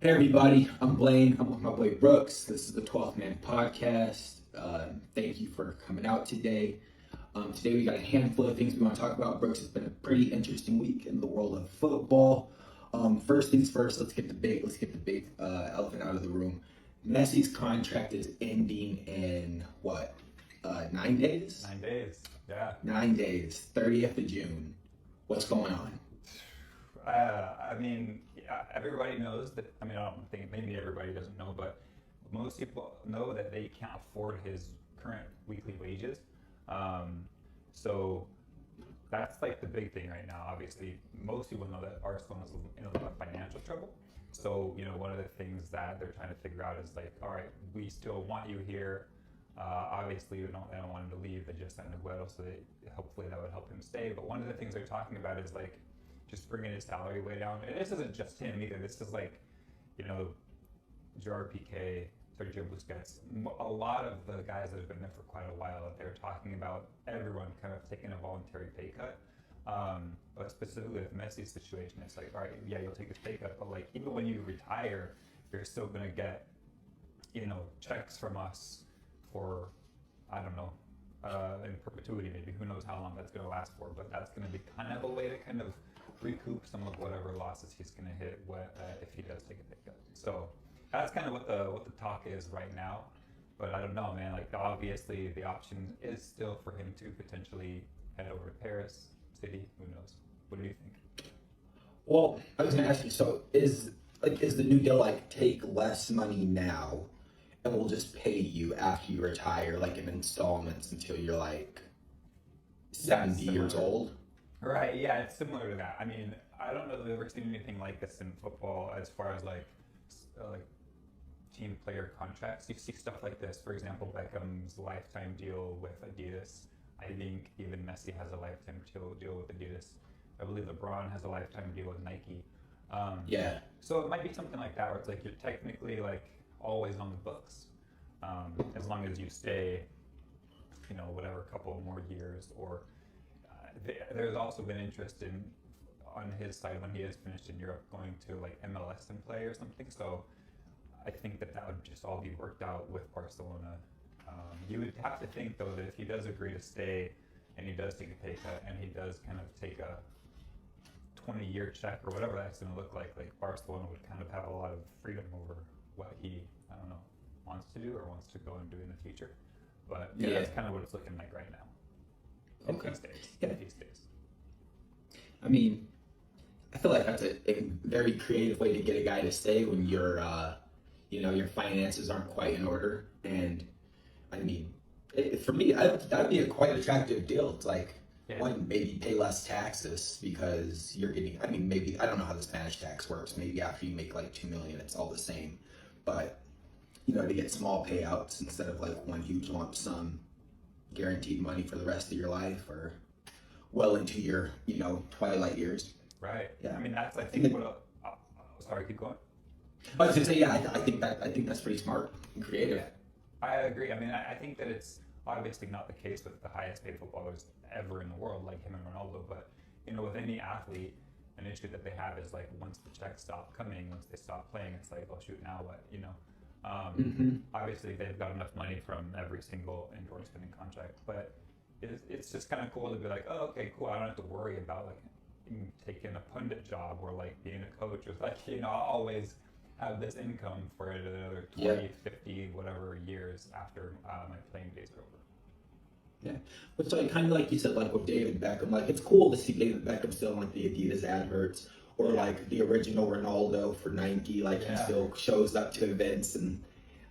Hey everybody, I'm Blaine. I'm with my boy Brooks. This is the 12th Man Podcast. Thank you for coming out today. Today we got a handful of things we want to talk about. Brooks, it's been a pretty interesting week in the world of football. First things first, let's get the big elephant out of the room. Messi's contract is ending in what? 9 days? 9 days. Yeah. 9 days, 30th of June. What's going on? Everybody knows that. I don't think maybe everybody doesn't know, but most people know that they can't afford his current weekly wages. So that's like the big thing right now. Obviously, most people know that Barcelona is in a lot of financial trouble. So, one of the things that they're trying to figure out is like, all right, we still want you here. Obviously, they don't want him to leave. They just signed Aguero, so hopefully that would help him stay. But one of the things they're talking about is like just bringing his salary way down. And this isn't just him either. This is like, Gerard Piqué, Sergio Busquets, a lot of the guys that have been there for quite a while. They're talking about everyone kind of taking a voluntary pay cut. But specifically with Messi's situation, it's like, all right, yeah, you'll take a pay cut, but like even when you retire, you're still gonna get, checks from us for, I don't know, in perpetuity maybe. Who knows how long that's gonna last for? But that's gonna be kind of a way to kind of recoup some of whatever losses he's gonna hit if he does take a pay cut. So that's kind of what the talk is right now. But I don't know, man. Like obviously the option is still for him to potentially head over to Paris, City. Who knows? What do you think? Well, I was gonna ask you. So, is the new deal like take less money now, and we'll just pay you after you retire, like in installments until you're like 70 years old? Right, yeah, it's similar to that. I don't know that I've ever seen anything like this in football as far as like team player contracts. You see stuff like this. For example, Beckham's lifetime deal with Adidas. I think even Messi has a lifetime deal with Adidas. I believe LeBron has a lifetime deal with Nike. Yeah. So it might be something like that where it's like you're technically like always on the books, as long as you stay, whatever, couple more years. Or there's also been interest in on his side when he is finished in Europe going to like MLS and play or something. So I think that would just all be worked out with Barcelona. You would have to think though that if he does agree to stay and he does take a pay cut and he does kind of take a 20-year check or whatever that's going to look like Barcelona would kind of have a lot of freedom over what he, I don't know, wants to do or wants to go and do in the future. But yeah, that's kind of what it's looking like right now. Okay. If he stays. Yeah. If he stays. I feel like that's a very creative way to get a guy to stay when your finances aren't quite in order. And for me, that'd be a quite attractive deal. It's like, one, maybe pay less taxes because you're getting, maybe, I don't know how the Spanish tax works. Maybe after you make like 2 million, it's all the same. But, to get small payouts instead of like one huge lump sum, guaranteed money for the rest of your life or well into your, twilight years. Right. Yeah. That's, I think, sorry, keep going. I was gonna say, yeah, I think that's pretty smart and creative. Yeah, I agree. I think that it's obviously not the case with the highest paid footballers ever in the world, like him and Ronaldo. But with any athlete, an issue that they have is like once the checks stop coming, once they stop playing, it's like, oh shoot, now what? Obviously they've got enough money from every single endorsement and contract, but it's just kind of cool to be like, oh, okay, cool. I don't have to worry about like taking a pundit job or like being a coach or like I'll always have this income for another 20, 50, whatever years after my playing days are over. Yeah, but so kind of like you said, like with David Beckham, like it's cool to see David Beckham still on like the Adidas adverts or like the original Ronaldo for Nike. Like he still shows up to events, and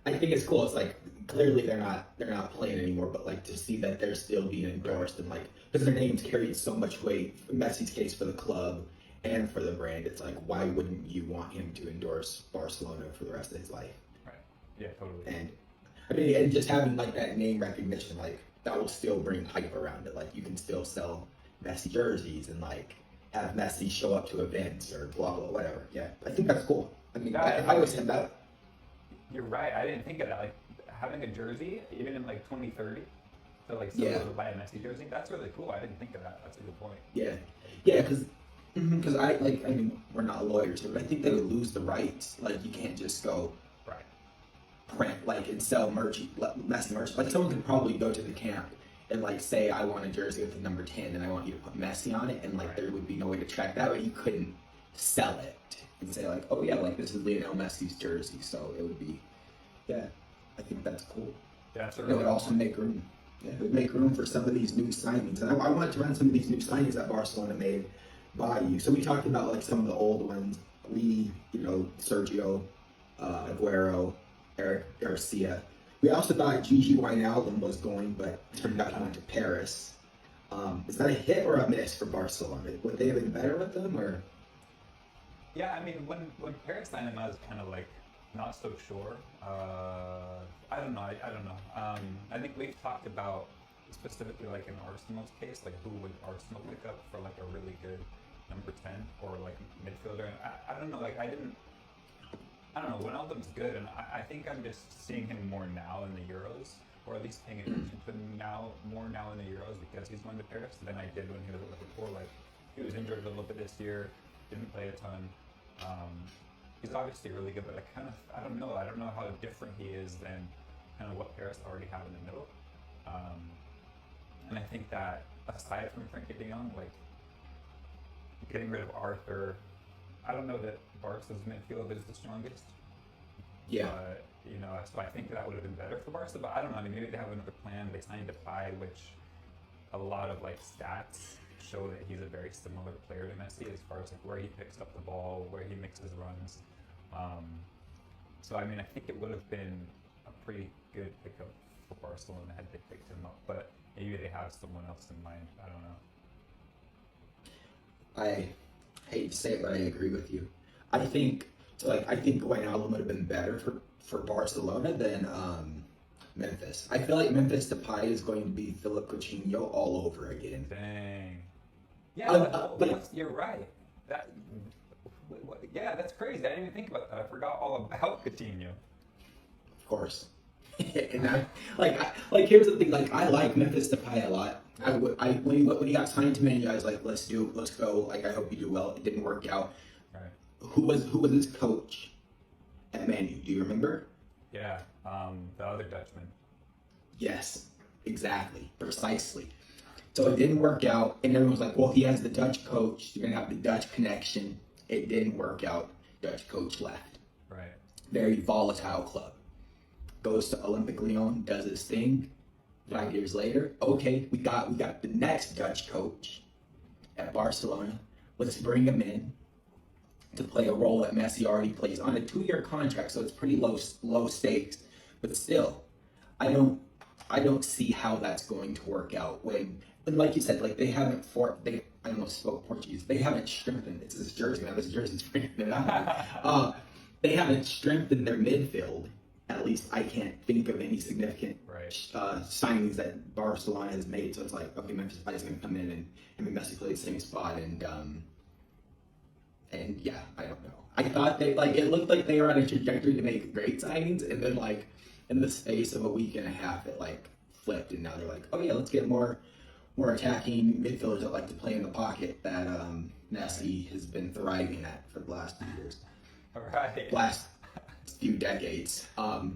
I think it's cool. It's like clearly they're not playing anymore, but like to see that they're still being endorsed and like because their names carry so much weight. Messi's case for the club and for the brand, it's like why wouldn't you want him to endorse Barcelona for the rest of his life? Right. Yeah, totally. And and just having like that name recognition, like that will still bring hype around it. Like you can still sell Messi jerseys and like have Messi show up to events or blah blah whatever. Yeah, I think that's cool. If I was him, that. You're right. I didn't think of that. Like having a jersey, even in like 2030, to like someone to buy a Messi jersey, that's really cool. I didn't think of that. That's a good point. Yeah, because Because I mean, we're not lawyers, but I think they would lose the rights. Like, you can't just go Right. print like and sell Messi merch. Like, someone could probably go to the camp and like say, I want a jersey with the number 10, and I want you to put Messi on it, and like there would be no way to track that, but you couldn't sell it and say like, oh yeah, like this is Lionel Messi's jersey. So it would be, yeah, I think that's cool. Yeah, that's a It really would also make room. Yeah, it would make room for some of these new signings. And I wanted to run some of these new signings that Barcelona made by you. So we talked about like some of the old ones. Sergio, Aguero, Eric Garcia. We also thought Gigi Wijnaldum was going, but it turned out he went to Paris. Is that a hit or a miss for Barcelona? Would they have been better with them, or? Yeah, I mean, when Paris signed him, I was kind of like not so sure. I don't know. I don't know. I think we've talked about specifically like in Arsenal's case, like who would Arsenal pick up for like a really good number 10 or like midfielder. And I don't know. Like I don't know. Wijnaldum's good, and I think I'm just seeing him more now in the Euros, or at least paying attention to him more now in the Euros because he's going to Paris than I did when he was at Liverpool. Like he was injured a little bit this year, didn't play a ton. He's obviously really good, but I don't know how different he is than kind of what Paris already have in the middle. And I think that aside from Frankie de Jong, like getting rid of Arthur, I don't know that Barca's midfield is the strongest. Yeah. But, so I think that would have been better for Barca, but I don't know. I mean, maybe they have another plan. They signed Depay, which a lot of like stats show that he's a very similar player to Messi as far as like where he picks up the ball, where he makes his runs. So I mean, I think it would have been a pretty good pickup for Barcelona had they picked him up, but maybe they have someone else in mind. I don't know. I hate to say it, but I agree with you. I think Wijnaldum would have been better for Barcelona than Memphis. I feel like Memphis Depay is going to be Philip Coutinho all over again. Dang. Yeah, but you're right. Yeah, that's crazy. I didn't even think about that. I forgot all about Coutinho. Of course. And here's the thing. Like, I like Memphis Depay a lot. When he got signed to Man U, I was like, let's go. Like, I hope you do well. It didn't work out. Right. Who was his coach at Man U? Do you remember? Yeah, the other Dutchman. Yes, exactly, precisely. So it didn't work out, and everyone was like, well, he has the Dutch coach. You're gonna have the Dutch connection. It didn't work out. Dutch coach left. Right. Very volatile club. Goes to Olympic Lyon, does his thing. 5 years later, okay, we got the next Dutch coach at Barcelona. Let's bring him in to play a role that Messi already plays on a 2-year contract, so it's pretty low stakes. But still, I don't see how that's going to work out when like you said, like I almost spoke Portuguese. They haven't strengthened. It's this jersey, man. This jersey's freaking it out. They haven't strengthened their midfield. At least I can't think of any significant signings that Barcelona has made. So it's like, okay, Memphis Depay is going to come in and him and Messi play the same spot, and yeah, I don't know. I thought it looked like they were on a trajectory to make great signings, and then like in the space of a week and a half, it like flipped, and now they're like, oh yeah, let's get more attacking midfielders that like to play in the pocket that Messi has been thriving at for the last few years. All right. Last few decades. Other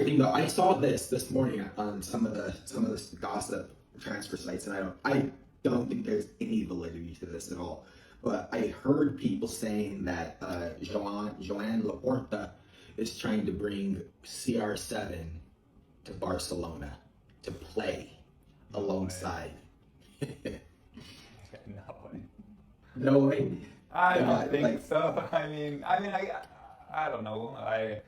thing though, I saw this morning on some of the gossip transfer sites, and I don't think there's any validity to this at all. But I heard people saying that Joan Laporta is trying to bring CR7 to Barcelona to play alongside. No way. No way. I don't think so. I mean, I don't know. I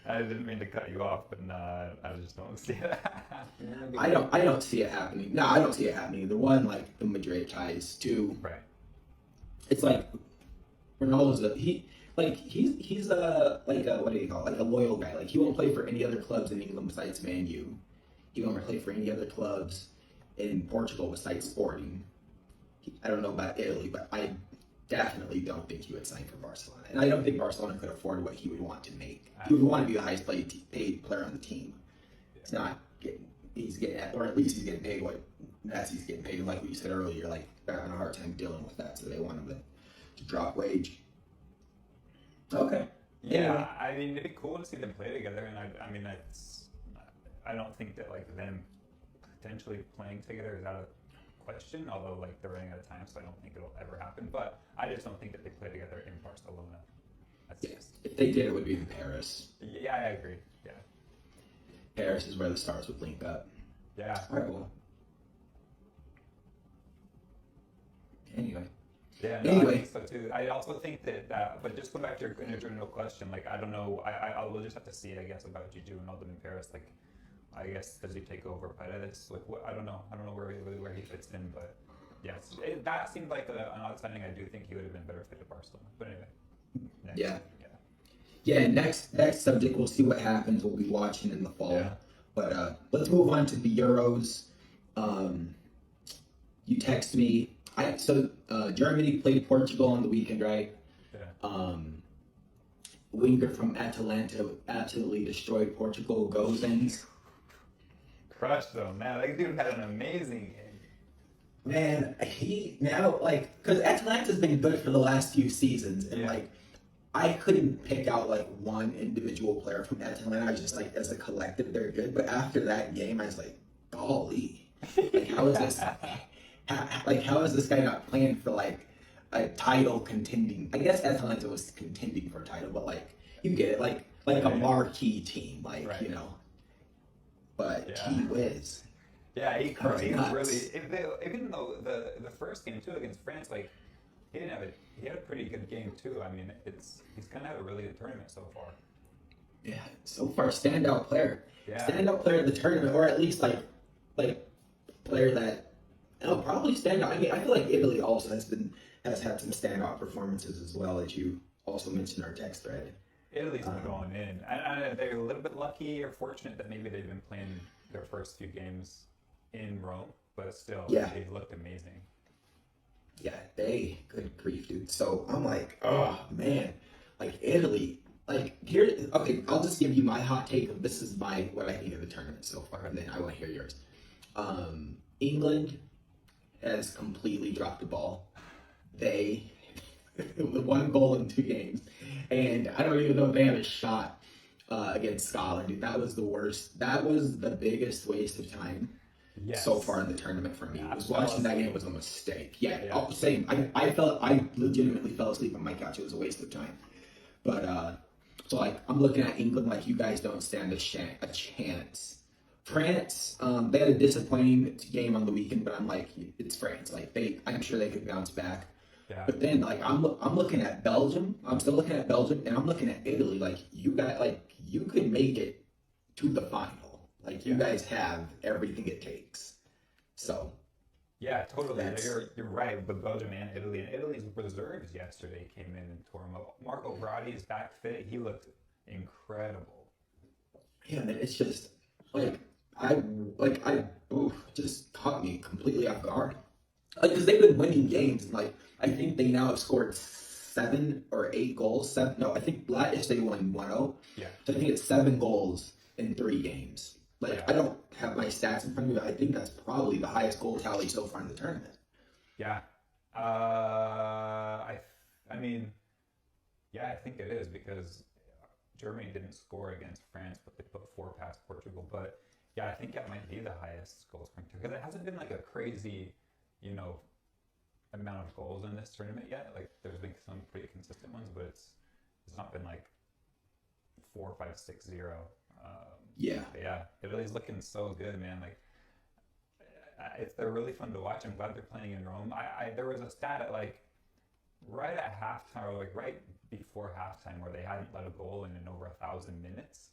didn't mean to cut you off, but I just don't see it happening. I don't see it happening. No, I don't see it happening. The one, like the Madrid ties. Two, right. It's like Ronaldo's he's a what do you call it? Like a loyal guy. Like he won't play for any other clubs in England besides Man U. He won't play for any other clubs in Portugal besides Sporting. I don't know about Italy, but I definitely don't think he would sign for Barcelona. And I don't think Barcelona could afford what he would want to make. He would want to be the highest paid player on the team. It's not getting he's getting, or at least he's getting paid what Messi's getting paid. And like we said earlier, like they're having a hard time dealing with that, so they want him to drop wage. Okay. Yeah, Anyway. I mean, it'd be cool to see them play together, and I mean, I don't think that like them potentially playing together is out of question. Although like they're running out of time, so I don't think it'll ever happen. But I just don't think that they play together in Barcelona. That's Yes. If they did, it would be in Paris. Yeah, I agree. Yeah, Paris is where the stars would link up. yeah. All right. Well. Anyway. Yeah, no, Anyway. I think so too. I also think that, but just go back to your general question. Like, I don't know. I will just have to see, I guess, about Juju and Alden in Paris. Like, I guess does he take over Paredes? Like, what? I don't know. I don't know where he fits in, but yes, that seemed like an odd signing. I do think he would have been better fit at Barcelona. But anyway, next. Yeah. Yeah. Next subject. We'll see what happens. We'll be watching in the fall. Yeah. But let's move on to the Euros. You text me. Germany played Portugal on the weekend, right? Yeah. Winger from Atalanta absolutely destroyed Portugal. Gozens. Crushed them, man. That dude had an amazing game. Man, he now because Atalanta's been good for the last few seasons, and Yeah. I couldn't pick out one individual player from Atalanta. I was just as a collective they're good, but after that game, I was like, golly, how is this? How is this guy not playing for a title contending? I guess Atalanta was contending for a title, but you get it, like a marquee team, Right. But Yeah. gee whiz. Yeah, he That was nuts. really. Even though the first game too against France, he didn't have he had a pretty good game too. I mean, he's kind of had a really good tournament so far. Yeah, so far standout player. Yeah. Standout player of the tournament, or at least player that probably standout. I mean, I feel like Italy also has had some standout performances as well, as you also mentioned in our text thread. Italy's been going in, and they're a little bit lucky or fortunate that maybe they've been playing their first few games in Rome, but still, Yeah. they've looked amazing. Yeah, good grief, dude. So I'm like, oh man, Italy, here. Okay, I'll just give you my hot take of this is what I think of the tournament so far, and then I want to hear yours. England has completely dropped the ball. They one goal in 2 games, and I don't even know if they had a shot against Scotland. Dude, that was the worst. That was the biggest waste of time. Yes. So far in the tournament for me. Watching that game was a mistake. Yeah. Yeah. Same. I legitimately fell asleep on my couch. It was a waste of time. But I'm looking at England you guys don't stand a chance. France, they had a disappointing game on the weekend, but I'm it's France. I'm sure they could bounce back. Yeah. But then I'm looking at Belgium. I'm still looking at Belgium, and I'm looking at Italy. You could make it to the final. You guys have everything it takes. So. Yeah, totally. You're right with Belgium and Italy. And Italy's reserves yesterday came in and tore them up. Marco Verratti is back fit. He looked incredible. Yeah, man, it's just just caught me completely off guard. Because they've been winning games. I think they now have scored 7 or 8 goals. No, I think yesterday won 1-0. Yeah. So I think it's 7 goals in 3 games. Yeah. I don't have my stats in front of me, but I think that's probably the highest goal tally so far in the tournament. Yeah. I think it is because Germany didn't score against France, but they put 4 past Portugal. But yeah, I think that might be the highest goal scoring because it hasn't been a crazy, amount of goals in this tournament yet. There's been some pretty consistent ones, but it's not been 4, 5, 6, 0. Yeah. Yeah, Italy's looking so good, man. They're really fun to watch. I'm glad they're playing in Rome. There was a stat at right at halftime, or right before halftime, where they hadn't let a goal in over 1,000 minutes,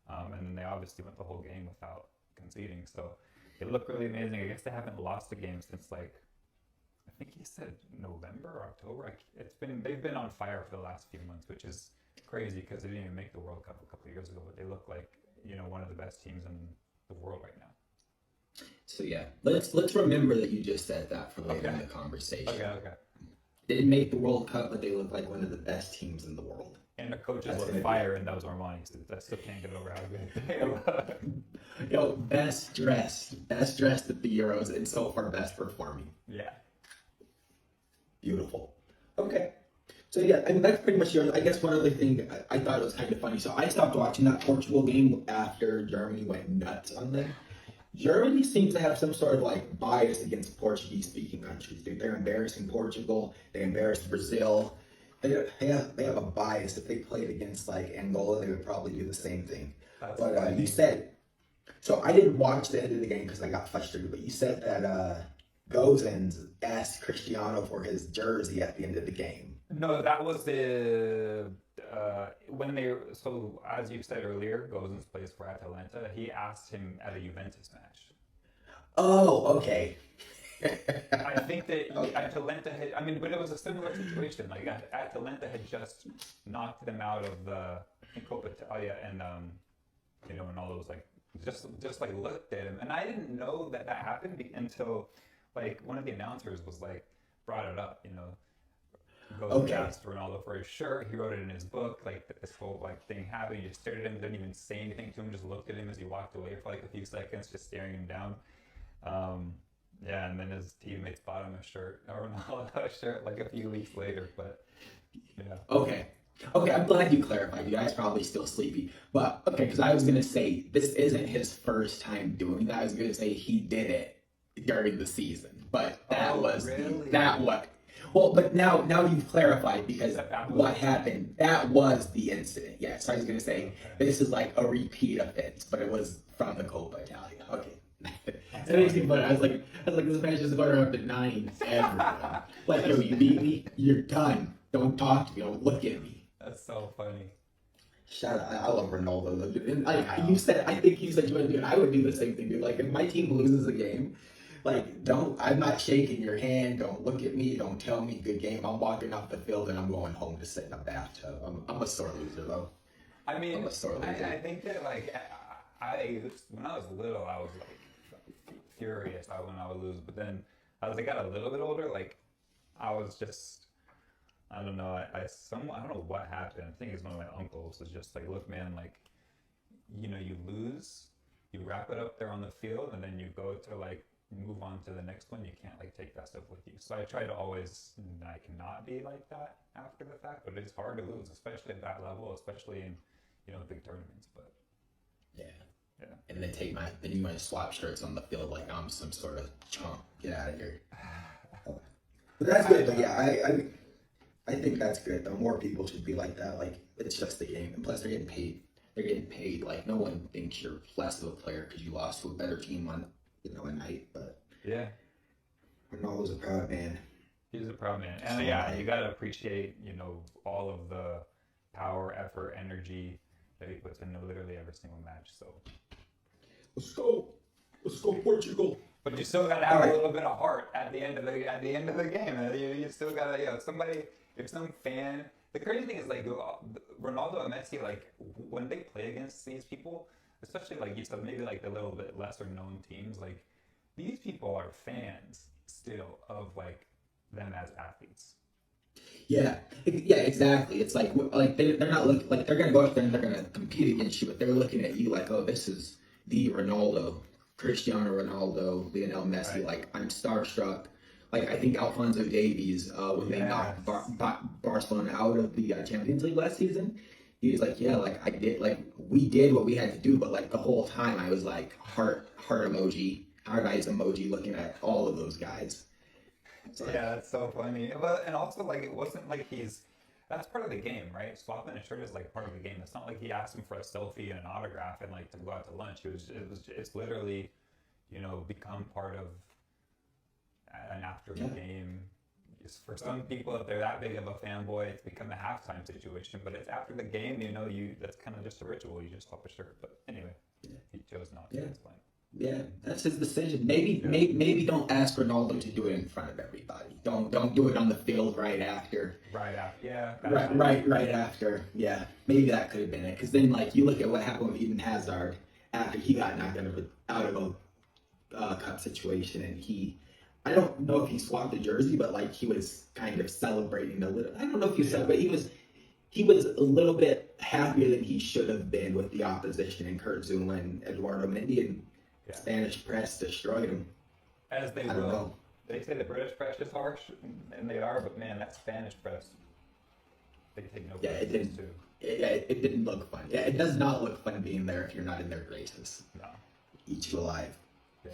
and then they obviously went the whole game without conceding. So it looked really amazing. I guess they haven't lost a game since I think he said November or October. They've been on fire for the last few months, which is crazy because they didn't even make the World Cup a couple of years ago, but they look like one of the best teams in the world right now. So yeah, let's remember that you just said that for later in the conversation. Okay. didn't make the World Cup, but they look like one of the best teams in the world. And the coaches That's look gonna fire, and that was Armani. So I still can't get over how good they look. Yo, best dressed at the Euros, and so far best performing. Yeah. Beautiful. Okay. So yeah, I mean that's pretty much yours. I guess one other thing I thought was kind of funny. So I stopped watching that Portugal game after Germany went nuts on them. Germany seems to have some sort of like bias against Portuguese-speaking countries. Dude, they're embarrassing Portugal. They embarrassed Brazil. They have a bias. If they played against like Angola, they would probably do the same thing. That's But funny. you said so. I didn't watch the end of the game because I got frustrated. But you said that Gozens asked Cristiano for his jersey at the end of the game. No, that was the when they. So as you said earlier, Gozens plays for Atalanta. He asked him at a Juventus match. Oh, okay. I think that Atalanta had. I mean, but it was a similar situation. Like Atalanta had just knocked them out of the Coppa Italia, and and all those like just like looked at him, and I didn't know that happened until like one of the announcers was like brought it up. Goes and asked Ronaldo for his shirt. He wrote it in his book. Like this whole like thing happened. He just stared at him, didn't even say anything to him. Just looked at him as he walked away for like a few seconds, just staring him down. Yeah, and then his teammates bought him a shirt, a Ronaldo shirt, like a few weeks later. But yeah. Okay. I'm glad you clarified. You guys probably still sleepy, but okay, because I was gonna say this isn't his first time doing that. I was gonna say he did it during the season, but that was really? that what. Well, but now you've clarified because what happened, that was the incident. Yeah, so I was going to say, this is like a repeat offense, but it was from the Coppa Italia. Okay. That makes me funny. I was like, this match is going up to 9 everyone. Like, yo, you beat me, you're done. Don't talk to me, don't look at me. That's so funny. Shout out, I love Ronaldo. And like you said, I think you said you would do it. I would do the same thing, dude. Like, if my team loses a game, like, I'm not shaking your hand. Don't look at me. Don't tell me good game. I'm walking off the field and I'm going home to sit in a bathtub. I'm a sore loser, though. I mean, I'm a sore loser. I think that, like, when I was little, I was, like, furious when I would lose. But then as I got a little bit older, like, I was just, I don't know. I don't know what happened. I think it's one of my uncles was just like, look, man, like, you lose, you wrap it up there on the field, and then you go to, like, move on to the next one. You can't like take that stuff with you. So I try to always, I cannot be like that after the fact, but it's hard to lose, especially at that level, especially in big tournaments. But yeah. And then you want to swap shirts on the field like I'm some sort of chump. Get out of here. But that's good. But yeah, I think that's good. Though more people should be like that. Like it's just the game, and plus they're getting paid. They're getting paid. Like no one thinks you're less of a player because you lost to a better team on a night, but yeah, Ronaldo's a proud man. He's a proud man, and yeah, you gotta appreciate all of the power, effort, energy that he puts into literally every single match. So let's go Portugal. But you still gotta have a little bit of heart at the end of the game. You still gotta if some fan. The crazy thing is like Ronaldo and Messi, like when they play against these people, especially like you said, maybe like the little bit lesser known teams, like these people are fans still of like them as athletes. Yeah, exactly. It's like they're not looking like they're gonna go out there and they're gonna compete against you, but they're looking at you like, oh, this is the Ronaldo, Cristiano Ronaldo, Lionel Messi. Right. Like I'm starstruck. Like I think Alphonso Davies, when they knocked Barcelona out of the Champions League last season, he was like, yeah, like we did what we had to do, but like the whole time I was like heart emoji, heart eyes emoji, looking at all of those guys. Yeah, that's so funny. But and also like it wasn't like that's part of the game, right? Swapping a shirt is like part of the game. It's not like he asked him for a selfie and an autograph and like to go out to lunch. It's literally, become part of an after the game. For some people, if they're that big of a fanboy, it's become a halftime situation. But it's after the game, that's kind of just a ritual. You just swap a shirt. But anyway, he chose not to. That's fine. Yeah, that's his decision. Maybe don't ask Ronaldo to do it in front of everybody. Don't do it on the field right after. Right after, yeah. Right after. Yeah, maybe that could have been it. Because then, like, you look at what happened with Eden Hazard after he got knocked out of a cup situation, and I don't know if he swapped the jersey, but like he was kind of celebrating a little. I don't know if he celebrated. He was a little bit happier than he should have been with the opposition in Kurt Zuma and Eduardo Mendy, and Yeah. Spanish press destroyed him. As they I don't will. know. They say the British press is harsh, and they are, but man, that Spanish press, they take no Yeah, it prisoners didn't. too. It didn't look fun. Yeah, it does not look fun being there if you're not in their graces. No. Eat you alive. Yeah.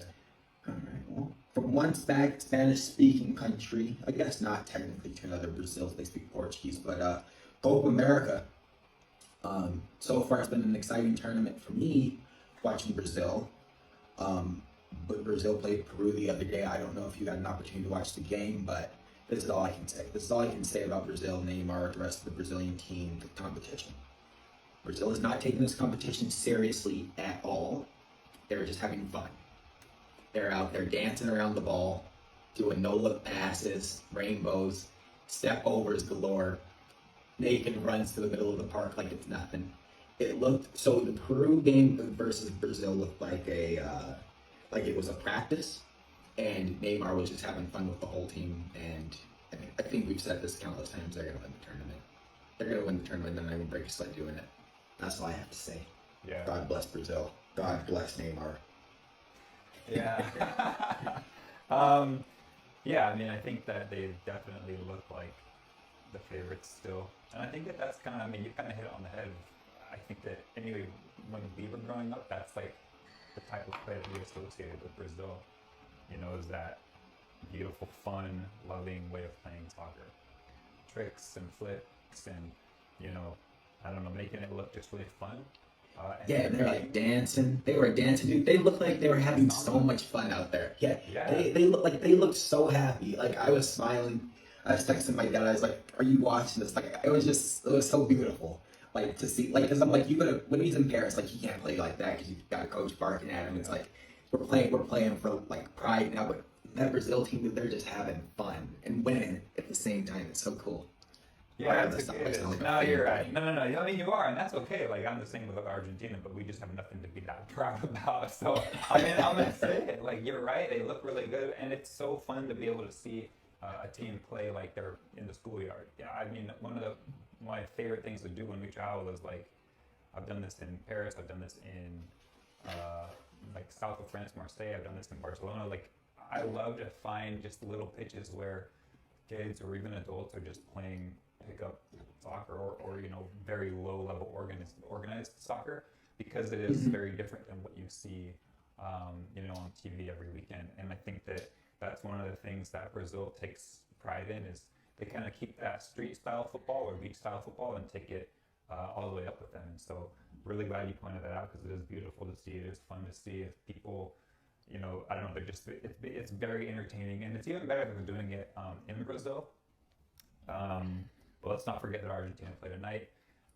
All right. Well, from one Spanish-speaking country, I guess not technically to another, Brazil, they speak Portuguese, but Copa America. So far, it's been an exciting tournament for me watching Brazil. But Brazil played Peru the other day. I don't know if you got an opportunity to watch the game, but this is all I can say. This is all I can say about Brazil, Neymar, the rest of the Brazilian team, the competition. Brazil is not taking this competition seriously at all. They're just having fun. They're out there dancing around the ball, doing no-look passes, rainbows, step overs galore, naked runs to the middle of the park like it's nothing. It looked so. The Peru game versus Brazil looked like like it was a practice, and Neymar was just having fun with the whole team. And I think we've said this countless times. They're gonna win the tournament. They're gonna win the tournament, and I will break a sweat doing it. That's all I have to say. Yeah. God bless Brazil. God bless Neymar. Yeah. Yeah, I mean, I think that they definitely look like the favorites still. And I think that that's kind of, I mean, you kind of hit it on the head. I think that anyway, when we were growing up, that's like the type of play that we associated with Brazil. You know, is that beautiful, fun, loving way of playing soccer. Tricks and flips and, you know, I don't know, making it look just really fun. Yeah, they're like dancing. They were dancing, dude. They looked like they were having so much fun out there. Yeah, Yeah. they look like they looked so happy. Like I was smiling. I was texting my dad. I was like, "Are you watching this?" Like it was so beautiful. Like to see, like, because I'm like, you gotta when he's in Paris, like he can't play like that because you got a coach barking at him. It's like we're playing for like pride now, but that Brazil team, they're just having fun and winning at the same time. It's so cool. Yeah, That's not like a no, fan. you're right. No. I mean, you are, and that's okay. Like I'm the same with Argentina, but we just have nothing to be that proud about. So I mean, I'm gonna say it. Like you're right. They look really good, and it's so fun to be able to see a team play like they're in the schoolyard. Yeah, I mean, one of my favorite things to do when we travel is like I've done this in Paris. I've done this in like south of France, Marseille. I've done this in Barcelona. Like I love to find just little pitches where kids or even adults are just playing pickup soccer or you know very low level organized soccer because it is very different than what you see you know on TV every weekend. And I think that that's one of the things that Brazil takes pride in is they kind of keep that street style football or beach style football and take it all the way up with them. And so really glad you pointed that out because it is beautiful to see. It is fun to see if people, you know, I don't know, they're just it's very entertaining, and it's even better than doing it in Brazil. But let's not forget that Argentina played tonight.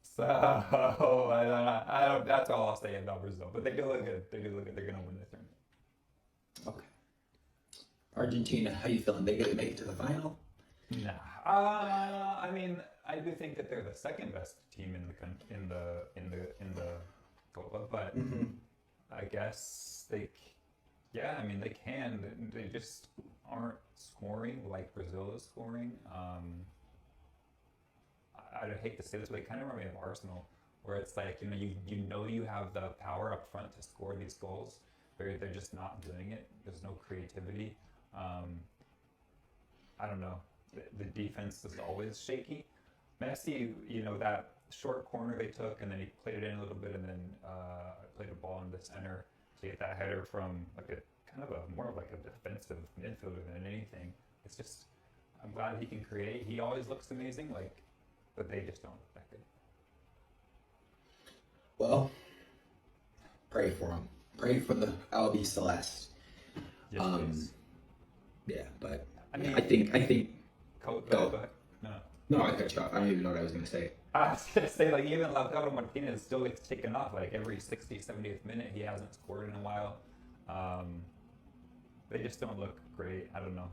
So I don't. That's all I'll say about Brazil. But they do look good. They do look good. They're gonna win the tournament. Okay. Argentina, how you feeling? They gonna make it to the final? Nah. I mean, I do think that they're the second best team in the Copa, but I guess yeah, I mean they can. They just aren't scoring like Brazil is scoring. I hate to say this, but it kind of reminds me of Arsenal, where it's like you have the power up front to score these goals, but they're just not doing it. There's no creativity. I don't know. The defense is always shaky. Messi, you know, that short corner they took, and then he played it in a little bit, and then played a ball in the center to get that header from like a kind of more of like a defensive midfielder than anything. It's just I'm glad he can create. He always looks amazing, like, but they just don't look that good. Well, pray for him. Pray for the Albi Celeste. Yes, please. Yeah, but I mean, I think. Go ahead. No. No, I cut you off. I don't even know what I was gonna say. I was going to say, like, even Lautaro Martinez still gets taken off. Like, every 60th, 70th minute, he hasn't scored in a while. They just don't look great. I don't know.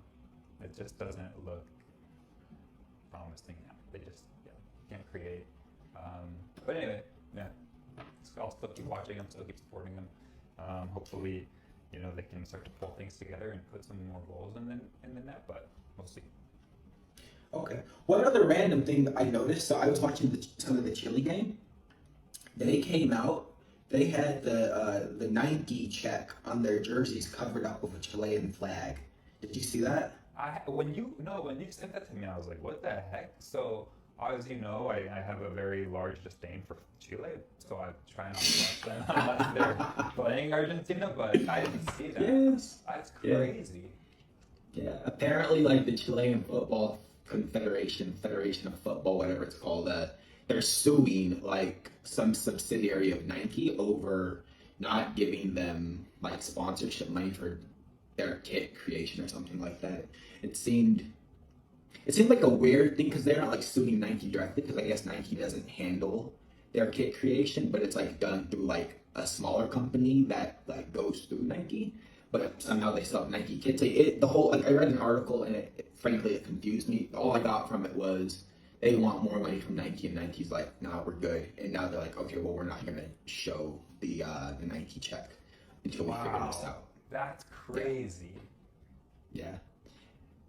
It just doesn't look promising now. They just can't create. But anyway, yeah. I'll still keep watching them, still keep supporting them. Hopefully, they can start to pull things together and put some more goals in the net. But we'll see. Okay. One other random thing that I noticed. So I was watching some of the Chile game. They came out. They had the Nike check on their jerseys covered up with a Chilean flag. Did you see that? When you sent that to me, I was like, what the heck? So as you know, I have a very large disdain for Chile, so I try not to watch them unless they're playing Argentina. But I didn't see that. Yes. That's crazy. Yeah. Apparently, like the Chilean Football Federation of Football, whatever it's called, they're suing like some subsidiary of Nike over not giving them like sponsorship money for their kit creation or something like that. It seemed like a weird thing because they're not like suing Nike directly because I guess Nike doesn't handle their kit creation, but it's like done through like a smaller company that like goes through Nike. But somehow they still have Nike kits. The whole like I read an article and frankly it confused me. All I got from it was they want more money from Nike, and Nike's like, "Nah, we're good." And now they're like, "Okay, well, we're not gonna show the Nike check until we figure this out." That's crazy. Yeah.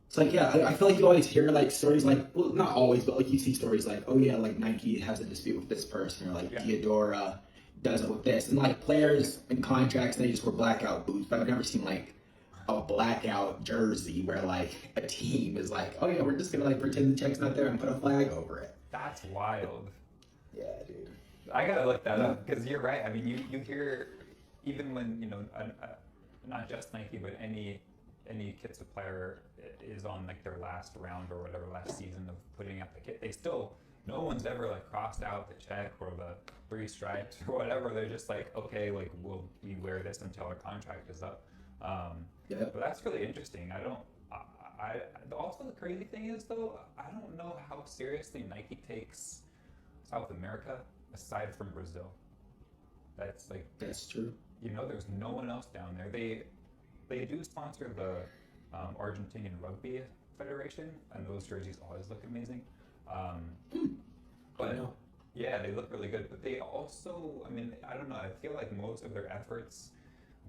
It's like, yeah, I feel like you always hear like stories like, well, not always, but like you see stories like, oh yeah, like Nike has a dispute with this person, or like Diodora does it with this, and like players and contracts, they just wear blackout boots. But I've never seen like a blackout jersey where like a team is like, oh yeah, we're just gonna like pretend the check's not there and put a flag over it. That's wild. Yeah, dude. I gotta look that up because you're right. I mean, you hear even when not just Nike, but any kit supplier is on like their last round or whatever, last season of putting out the kit, they still, no one's ever like crossed out the check or the 3 stripes or whatever. They're just like, okay, like we wear this until our contract is up. But that's really interesting. Also the crazy thing is though, I don't know how seriously Nike takes South America aside from Brazil. That's true. There's no one else down there. They do sponsor the Argentinian Rugby Federation, and those jerseys always look amazing. But yeah, they look really good. But they also, I mean, I don't know. I feel like most of their efforts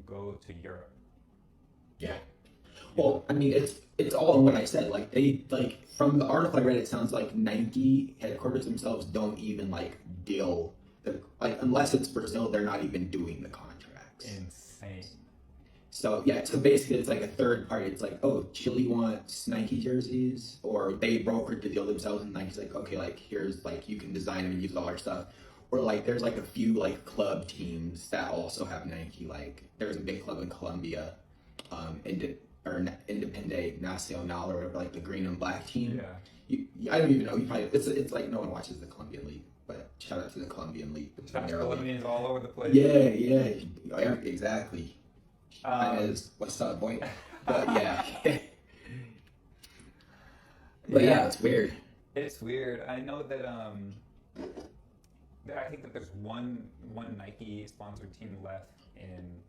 go to Europe. Yeah. Well, I mean, it's all in what I said. Like from the article I read, it sounds like Nike headquarters themselves don't even like deal unless it's Brazil, they're not even doing the contracts. Insane. So yeah, so basically it's like a third party. It's like, oh, Chile wants Nike jerseys, or they brokered the deal themselves, and Nike's like, okay, like here's like you can design them and use all our stuff. Or like there's like a few like club teams that also have Nike. Like there's a big club in Colombia, Independe Nacional or whatever, like the green and black team. Yeah. I don't even know. You probably it's like no one watches the Colombian league, but shout out to the Colombian league. Colombians all over the place. Yeah, exactly. What's up, boy? But yeah. But yeah, it's weird. It's weird. I know that I think that there's one Nike sponsored team left in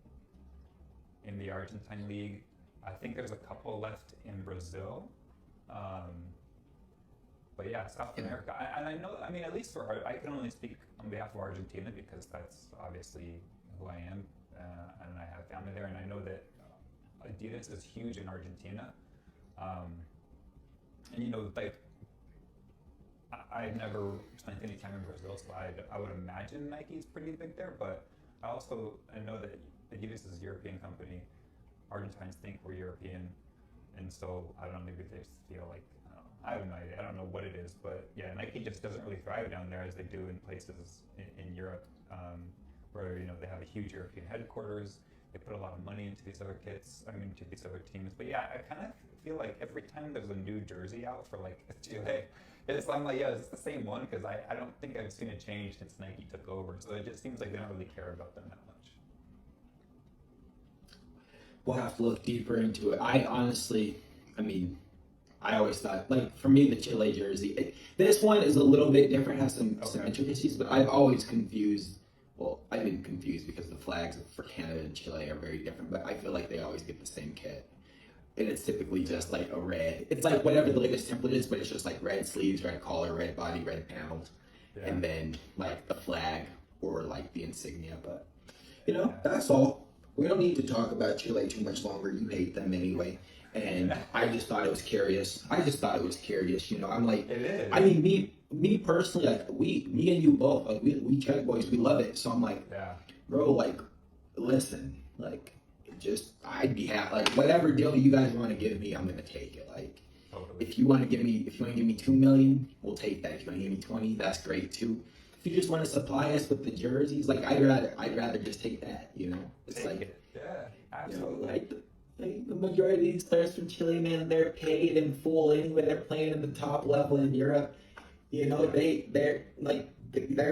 the Argentine league. I think there's a couple left in Brazil. But yeah, South America. And I know, I mean, at least I can only speak on behalf of Argentina because that's obviously who I am, and I have family there. And I know that Adidas is huge in Argentina. And like, I've never spent any time in Brazil, so I would imagine Nike's pretty big there. But I know that Adidas is a European company. Argentines think we're European, and so I don't know, maybe they just feel like, I have no idea. I don't know what it is, but yeah, Nike just doesn't really thrive down there as they do in places in Europe, where they have a huge European headquarters. They put a lot of money into these other to these other teams. But yeah, I kind of feel like every time there's a new jersey out for like Chile, I'm like, yeah, it's the same one, because I don't think I've seen a change since Nike took over. So it just seems like they don't really care about them that much. We'll have to look deeper into it. I always thought, like, for me, the Chile jersey, this one is a little bit different, has some intricacies, but I've always confused, I've been confused because the flags for Canada and Chile are very different, but I feel like they always get the same kit. And it's typically just like a red. It's like whatever the latest template is, but it's just like red sleeves, red collar, red body, red panels, and then like the flag or like the insignia. But that's all. We don't need to talk about Chile too much longer. You hate them anyway. And I just thought it was curious. You know, I'm like, It is. I mean, me personally, like me and you both, like we Czech boys, we love it. So I'm like, Yeah. bro, like, listen, like, just I'd be happy. Like, whatever deal you guys want to give me, I'm gonna take it. Like, Totally. if you want to give me 2 million, we'll take that. If you want to give me 20, that's great too. If you just want to supply us with the jerseys, like I'd rather just take that. You know, it's Take like, it. Yeah, you know, absolutely. like the majority of these players from Chile, man, they're paid in full anyway. They're playing at the top level in Europe. You know, they're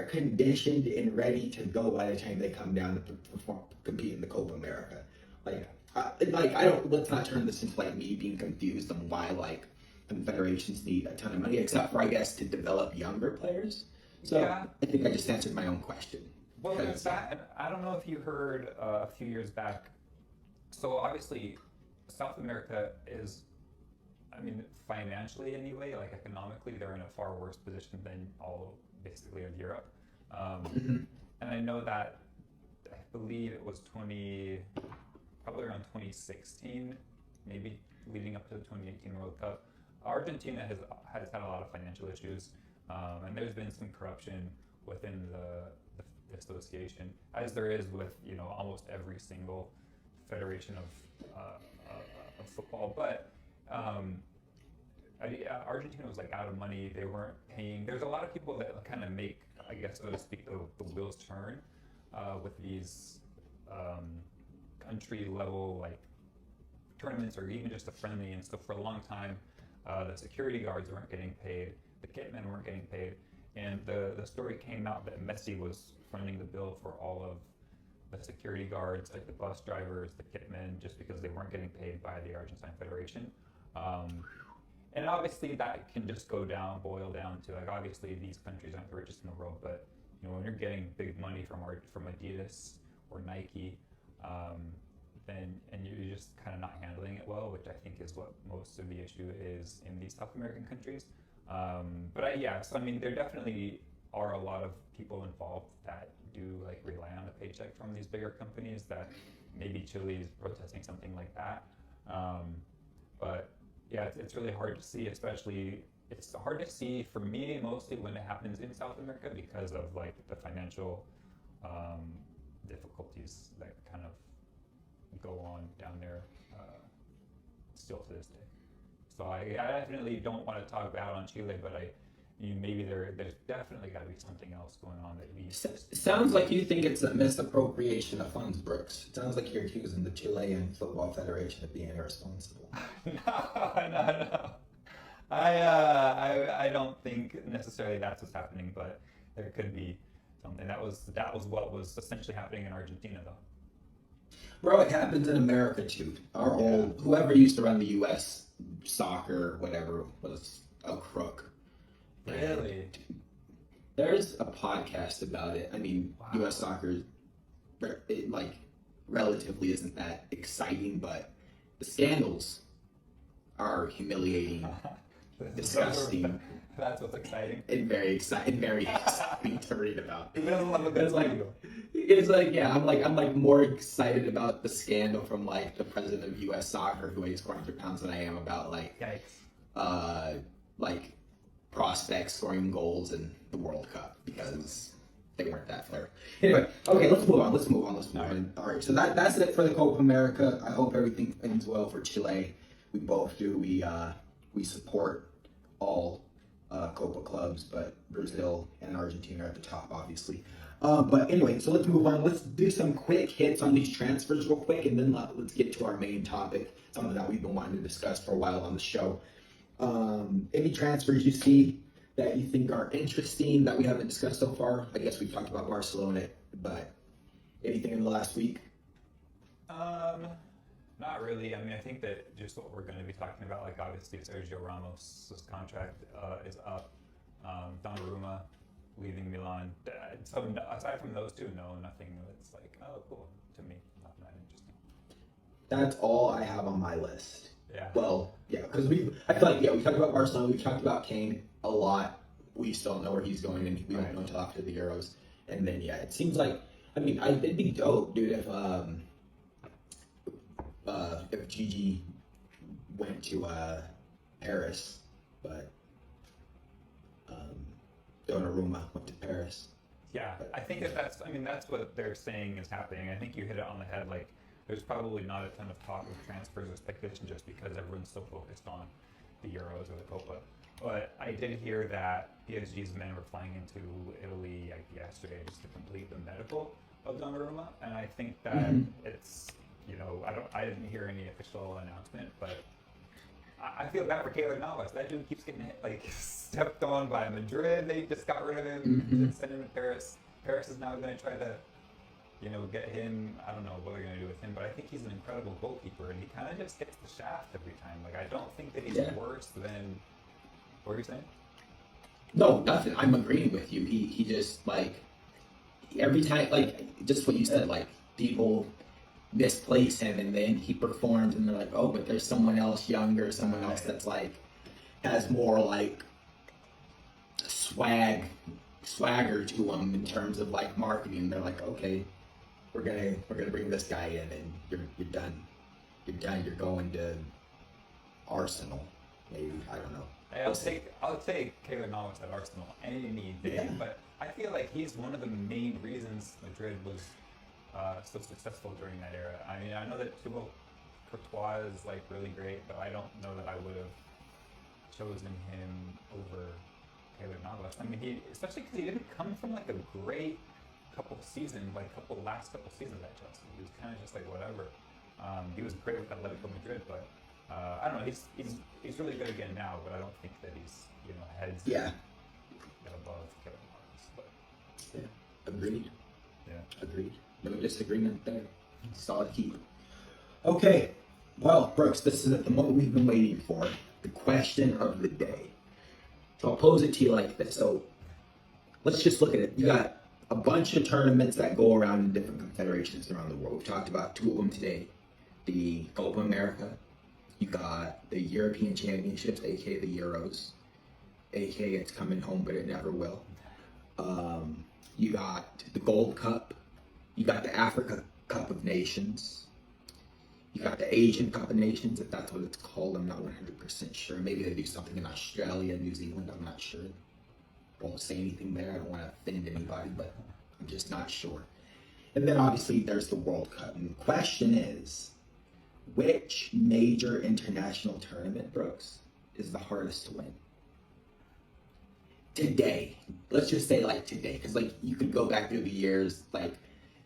conditioned and ready to go by the time they come down to compete in the Copa America. I don't. Let's not turn this into like me being confused on why like confederations need a ton of money, except for I guess to develop younger players. So Yeah. I think I just answered my own question. Well, there's that, and I don't know if you heard a few years back. So obviously, South America is, I mean, financially anyway, like economically, they're in a far worse position than basically of Europe. And I know that I believe it was probably around 2016, maybe leading up to the 2018 World Cup. Argentina has had a lot of financial issues, and there's been some corruption within the association, as there is with almost every single federation of football. But Argentina was like out of money. They weren't paying. There's a lot of people that kind of make, I guess, so to speak, the wheels turn with these country level like tournaments or even just a friendly. And so for a long time, the security guards weren't getting paid, the kitmen weren't getting paid, and the story came out that Messi was fronting the bill for all of the security guards, like the bus drivers, the kitmen, just because they weren't getting paid by the Argentine Federation. And obviously that can just boil down to like, obviously these countries aren't the richest in the world, but when you're getting big money from Adidas or Nike, and you're just kind of not handling it well, which I think is what most of the issue is in these South American countries. So I mean, there definitely are a lot of people involved that do like rely on a paycheck from these bigger companies. That maybe Chile is protesting something like that. But yeah, it's really hard to see, especially it's hard to see for me mostly when it happens in South America because of like the financial difficulties that kind of go on down there still to this day. So I definitely don't want to talk bad on Chile, but maybe there's definitely got to be something else going on that we. Sounds like you think it's a misappropriation of funds, Brooks. It sounds like you're accusing the Chilean Football Federation of being irresponsible. No. I don't think necessarily that's what's happening, but there could be something. That was what was essentially happening in Argentina, though. Bro, it happens in America too. Whoever used to run the U.S. soccer, whatever, was a crook. Really? There's a podcast about it. I mean, wow. U.S. soccer, relatively isn't that exciting, but the scandals are humiliating, disgusting. That's what's exciting. And very exciting to read about. Who doesn't love a good scandal? It's like, yeah, I'm more excited about the scandal from like the president of U.S. soccer who weighs 400 pounds than I am about prospects scoring goals in the World Cup because they weren't that fair. Anyway, okay, let's move on. All right, so that's it for the Copa America. I hope everything ends well for Chile. We both do. We support all Copa clubs, but Brazil and Argentina are at the top, obviously. But anyway, so let's move on. Let's do some quick hits on these transfers real quick, and then let's get to our main topic, something that we've been wanting to discuss for a while on the show. Any transfers you see that you think are interesting that we haven't discussed so far? I guess we've talked about Barcelona, but anything in the last week? Not really. I mean, I think that just what we're going to be talking about, like obviously Sergio Ramos' contract is up. Donnarumma leaving Milan. So aside from those two, no, nothing that's like, oh, cool to me. Not that interesting. That's all I have on my list. Yeah. Well, yeah, because we talked about Barcelona, we talked about Kane a lot. We still don't know where he's going, and we won't know until after the Euros. And then, yeah, it seems like, I mean, it'd be dope, dude, if, if Gigi went to Paris, but Donnarumma went to Paris. Yeah, I think that's what they're saying is happening. I think you hit it on the head. Like, there's probably not a ton of talk of transfers or speculation just because everyone's so focused on the Euros or the Copa. But I did hear that PSG's men were flying into Italy like yesterday just to complete the medical of Donnarumma, and I think that it's I didn't hear any official announcement, but I feel bad for Keylor Navas. That dude keeps getting stepped on by Madrid. They just got rid of him and sent him to Paris. Paris is now going to try to, get him. I don't know what they're going to do with him, but I think he's an incredible goalkeeper, and he kind of just gets the shaft every time. Like, I don't think that he's worse than. What were you saying? No, nothing. I'm agreeing with you. He just like every time, like just what you said, like people misplace him and then he performs and they're like, oh, but there's someone else younger, someone else that's like has more like swagger to him in terms of like marketing. They're like, okay, we're gonna bring this guy in and you're done. You're done. You're going to Arsenal, maybe. I don't know. I'll take Keylor Navas at Arsenal any day, but I feel like he's one of the main reasons Madrid was so successful during that era. I mean, I know that Thibaut Courtois is like really great, but I don't know that I would have chosen him over Keylor Navas. I mean, especially because he didn't come from like a great last couple seasons at Chelsea. He was kind of just like whatever. He was great with Atletico Madrid, but I don't know. He's really good again now, but I don't think that he's heads above Keylor Navas. But Agreed. yeah, Agreed. No disagreement there. Solid keep. Okay. Well, Brooks, this is the moment we've been waiting for. The question of the day. So I'll pose it to you like this. So let's just look at it. You got a bunch of tournaments that go around in different confederations around the world. We've talked about two of them today. The Copa America. You got the European Championships, aka the Euros. Aka it's coming home, but it never will. You got the Gold Cup. You got the Africa Cup of Nations. You got the Asian Cup of Nations, if that's what it's called. I'm not 100% sure. Maybe they do something in Australia, New Zealand. I'm not sure. Won't say anything there. I don't want to offend anybody, but I'm just not sure. And then obviously there's the World Cup. And the question is, which major international tournament, Brooks, is the hardest to win? Today. Let's just say like today. Because like you could go back through the years, like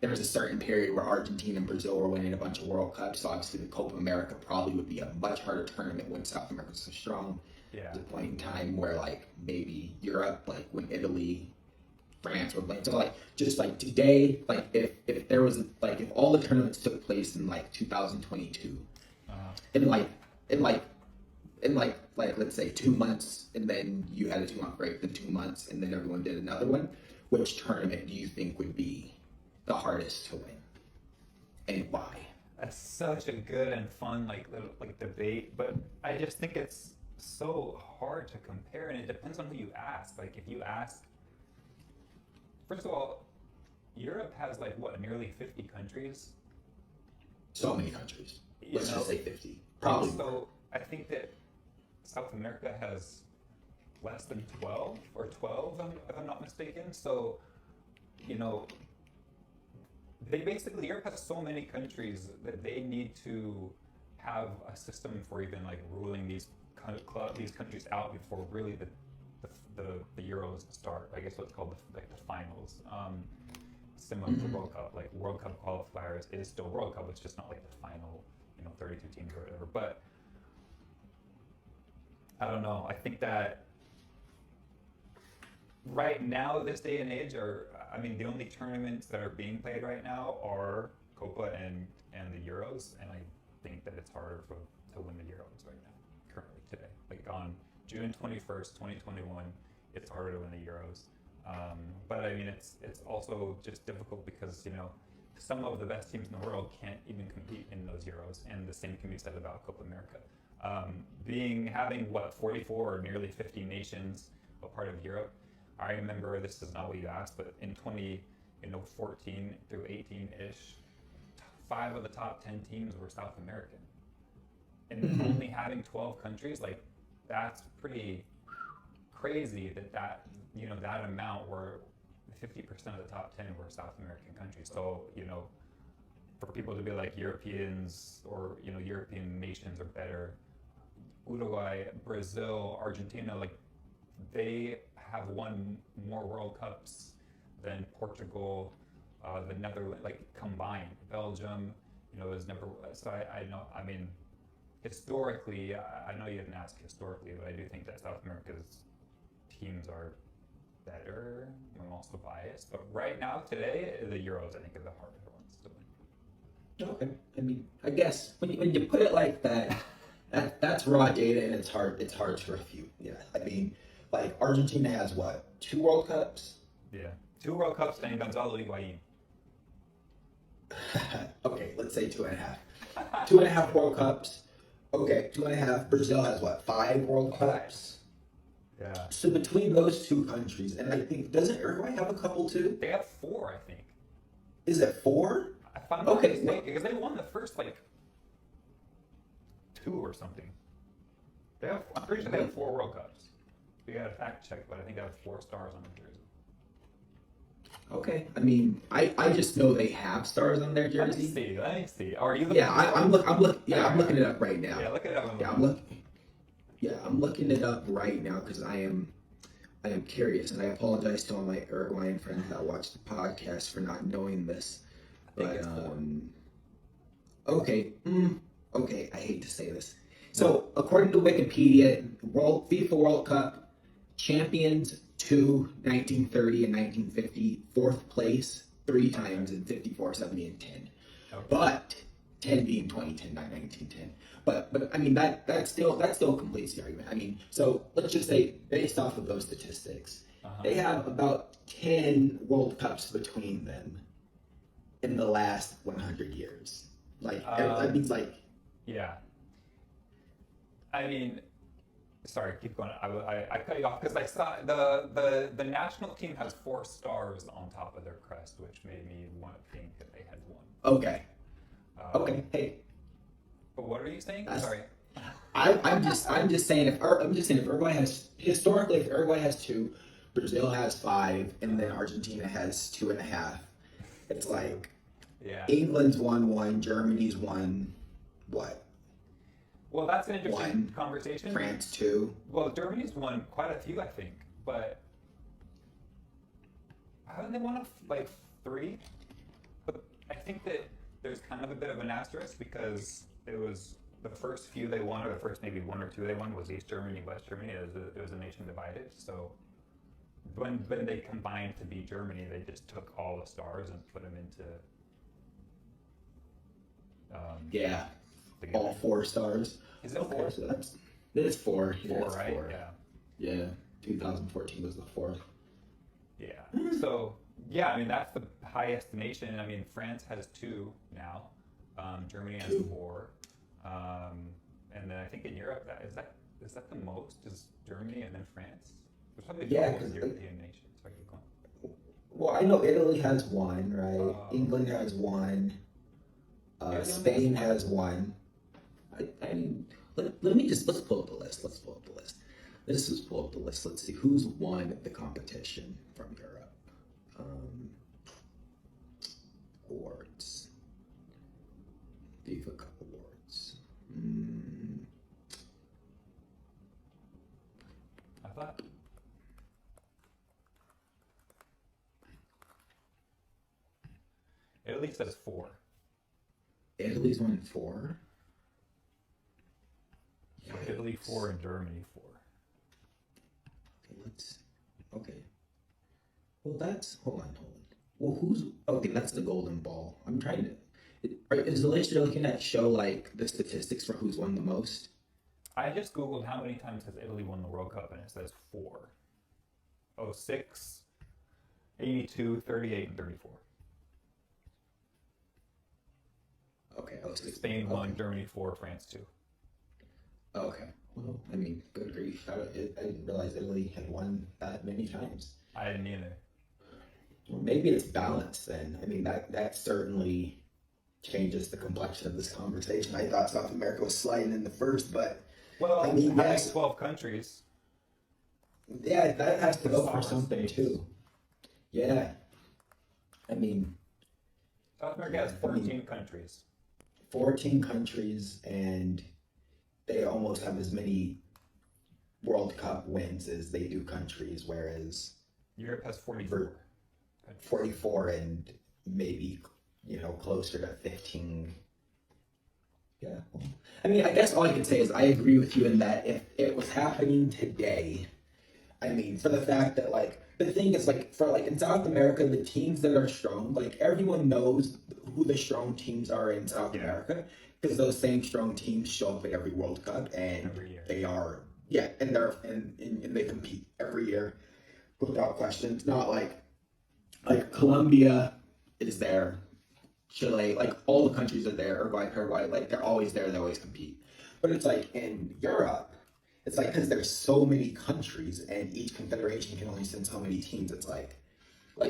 there was a certain period where Argentina and Brazil were winning a bunch of World Cups. So obviously the Copa America probably would be a much harder tournament when South America was so strong. yeah. There's a point in time where like maybe Europe, like when Italy, France were playing. So like just like today, like if there was like if all the tournaments took place in like 2022, in like let's say 2 months, and then you had a 2-month break, then 2 months, and then everyone did another one. Which tournament do you think would be the hardest to win, and why? That's such a good and fun little debate, but I just think it's so hard to compare, and it depends on who you ask. Like if you ask, first of all, Europe has nearly 50 countries. So many countries. Let's just say 50. Probably. So I think that South America has less than 12 or 12, if I'm not mistaken. So, Europe has so many countries that they need to have a system for even ruling these countries out before really the Euros start. I guess what's called the finals. Similar to World Cup, World Cup qualifiers is still World Cup. It's just not like the final, 32 teams or whatever. But I don't know. I think that right now, this day and age, the only tournaments that are being played right now are Copa and the Euros, and I think that it's harder to win the Euros right now, currently today. Like on June 21st, 2021, it's harder to win the Euros. But it's also just difficult because some of the best teams in the world can't even compete in those Euros, and the same can be said about Copa America. Having 44 or nearly 50 nations a part of Europe. I remember, this is not what you asked, but in 2014 through 18-ish, 5 of the top 10 teams were South American. And Mhm. only having 12 countries, like, that's pretty crazy that that amount were 50% of the top 10 were South American countries. So, for people to be like Europeans or, European nations are better, Uruguay, Brazil, Argentina, like, they have won more World Cups than Portugal, the Netherlands, like, combined. Belgium, is never. So I know. I mean, historically, I know you didn't ask historically, but I do think that South America's teams are better. I'm also biased, but right now, today, the Euros, I think, are the harder ones to win. Okay. I mean, I guess when you put it like that, that's raw data, and it's hard to refute. Yeah. I mean, like Argentina has what, 2 World Cups? Yeah, 2 World Cups and Gonzalo Higuain. Okay, let's say 2.5. 2.5 World Cups. Okay, 2.5. Brazil has what, 5 World Cups? Yeah, So between those two countries, and I think, doesn't Uruguay have a couple too? they have 4, I think. Is it 4? If I'm not Okay, mistaken, because they won the first like 2 or something. I'm pretty sure they have 4 World Cups. We got to fact check, but I think they have 4 stars on their jersey. Okay, I mean, I just know they have stars on their jersey. Let me see. Are you? Yeah, I'm looking it up right now. Yeah, look it up. I'm looking it up right now because I am curious, and I apologize to all my Uruguayan friends that watch the podcast for not knowing this. I think But it's 4. okay, okay, I hate to say this. So according to Wikipedia, FIFA World Cup champions 2, 1930 and 1950, 4th place 3 times in 54, 70, and 10. Okay. But 10 being 2010, not 1910. But I mean that still completes the argument. I mean, so let's just say based off of those statistics, they have about 10 World Cups between them in the last 100 years. Like that means like Yeah. I mean, sorry, keep going. I cut you off because I saw the national team has 4 stars on top of their crest, which made me want to think that they had 1. okay. Okay. Hey, But what are you saying? Sorry. I'm just saying if Uruguay has historically, if Uruguay has 2, Brazil has 5, and then Argentina has 2.5, it's like Yeah. England's won 1, Germany's won what? Well, that's an interesting 1, conversation. France 2. Well, Germany's won quite a few, I think, but haven't they won like 3? But I think that there's kind of a bit of an asterisk because it was the first few they won, or the first maybe 1 or 2 they won was East Germany, West Germany. It was a nation divided. So when they combined to be Germany, they just took all the stars and put them into Yeah, together. all 4 stars. Is it 4? So it's 4. Yeah, 4, it's right? 4. Yeah. 2014 was the 4th. Yeah. So yeah, I mean that's the highest nation. I mean France has 2 now. Germany has 4. And then I think in Europe is that the most is Germany and then France. There's probably Yeah, most 'cause European nations. Sorry, keep going. Well, I know Italy has 1, right? England has 1. Spain has 1. Let's pull up the list. Let's pull up the list. Let's just pull up the list. Let's see who's won the competition from Europe. Awards. FIFA Cup Awards. I thought Italy says 4. Italy's won 4. Italy 4 and Germany 4. Okay. Well, hold on. Well, okay, that's the golden ball. I'm trying to, is the list you're looking at show like the statistics for who's won the most? I just googled how many times has Italy won the World Cup and it says 4. 06, 82, 38, and 34. Okay, oh, 6. Spain okay. 1, Germany 4, France 2. Okay. Well, I mean, good grief. I didn't realize Italy had won that many times. I didn't either. Well, maybe it's balanced then. I mean, that certainly changes the complexion of this conversation. I thought South America was sliding in the first, but Well, I mean, having yes, 12 countries. yeah, that has to go for Sovereign something states. too. Yeah, I mean, South America has 14 countries. 14 countries, and they almost have as many World Cup wins as they do countries, whereas Europe has 44 countries. 44 and maybe, closer to 15. Yeah. I mean, I guess all I can say is I agree with you in that if it was happening today, I mean, for the fact that, like, the thing is, like, for, like, in South America, the teams that are strong, like, everyone knows who the strong teams are in South Yeah. America, because those same strong teams show up at every World Cup, and Every year. they are, yeah, and they compete every year without question. It's not like Colombia is there, Chile, like, all the countries are there, Uruguay, like, they're always there, they always compete. But it's like in Europe, it's like because there's so many countries and each confederation can only send so many teams. It's like